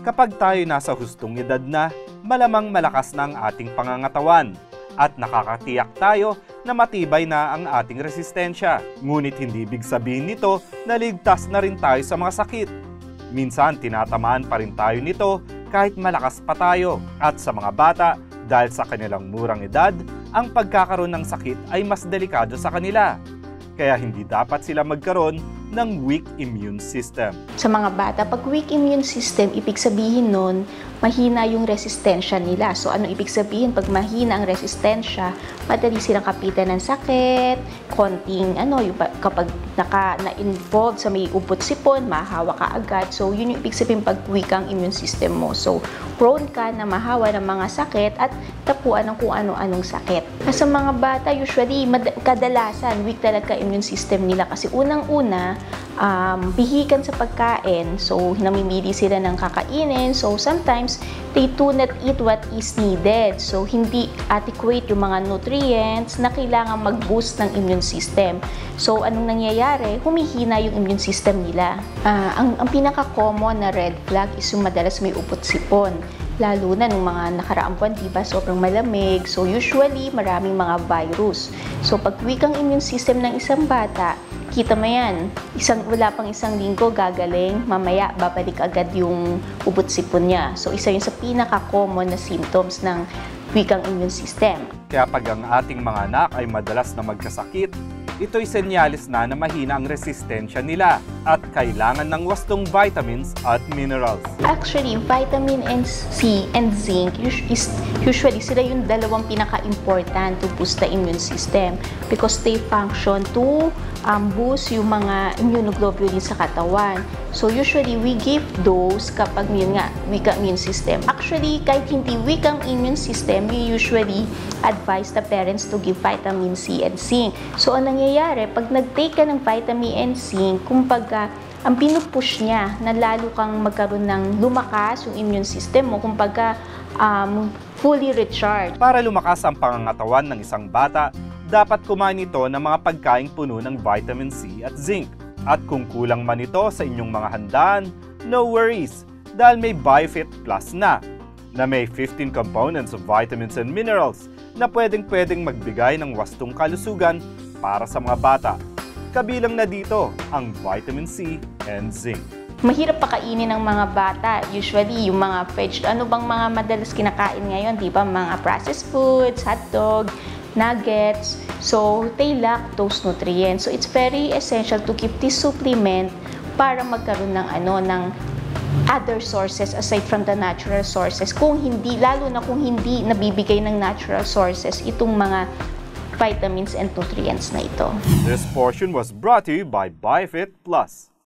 Kapag tayo nasa hustong edad na, malamang malakas na ang ating pangangatawan at nakakatiyak tayo na matibay na ang ating resistensya. Ngunit hindi ibig sabihin nito na ligtas na rin tayo sa mga sakit. Minsan tinatamaan pa rin tayo nito kahit malakas pa tayo. At sa mga bata, dahil sa kanilang murang edad, ang pagkakaroon ng sakit ay mas delikado sa kanila. Kaya hindi dapat sila magkaroon ng weak immune system. Sa mga bata, pag weak immune system, ibig sabihin nun, mahina yung resistensya nila. So, ano ibig sabihin? Pag mahina ang resistensya, madali silang kapitan ng sakit, konting, kapag na-involved sa may upot-sipon, mahahawa ka agad. So, yun yung ibig sabihin pag weak ang immune system mo. So, prone ka na mahawa ng mga sakit at tapuan ng kung ano-anong sakit. Sa mga bata, usually, kadalasan, weak talaga immune system nila kasi unang-una, bihikan sa pagkain. So, namimili sila ng kakainin. So, sometimes, they do not eat what is needed. So, hindi adequate yung mga nutrients na kailangan mag-boost ng immune system. So, anong nangyayari? Humihina yung immune system nila. Ang pinaka-common na red flag is yung madalas may upot-sipon. Lalo na nung mga nakaraang buwan, diba, sobrang malamig. So, usually, maraming mga virus. So, pag weak ang immune system ng isang bata, kita mo yan, wala pang isang linggo gagaling, mamaya babalik agad yung ubot-sipon niya. So, isa yun sa pinaka-common na symptoms ng weak ang immune system. Kaya pag ang ating mga anak ay madalas na magkasakit, ito'y senyales na mahina ang resistensya nila at kailangan ng wastong vitamins at minerals. Actually, vitamin C and zinc, usually sila yung dalawang pinaka-important to boost the immune system because they function to boost yung mga immunoglobulin sa katawan. So usually, we give those kapag yun nga, weak ang immune system. Actually, kahit hindi weak ang immune system, we usually advise the parents to give vitamin C and zinc. So, ang nangyayari, pag nag-take ka ng vitamin and zinc, kumbaga, ang pinupush niya na lalo kang magkaroon ng lumakas yung immune system mo, kumbaga, fully recharged. Para lumakas ang pangangatawan ng isang bata, dapat kumain ito ng mga pagkaing puno ng vitamin C at zinc. At kung kulang man ito sa inyong mga handaan, no worries, dahil may BioFit Plus na may 15 components of vitamins and minerals na pwedeng magbigay ng wastong kalusugan para sa mga bata. Kabilang na dito ang vitamin C and zinc. Mahirap pakainin ng mga bata. Usually, yung mga ano bang mga madalas kinakain ngayon, di ba? Mga processed foods, hotdog, nuggets. So, they lack those nutrients. So, it's very essential to keep this supplement para magkaroon ng other sources aside from the natural sources. Lalo na kung hindi nabibigay ng natural sources itong mga vitamins and nutrients na ito. This portion was brought to you by BioFit Plus.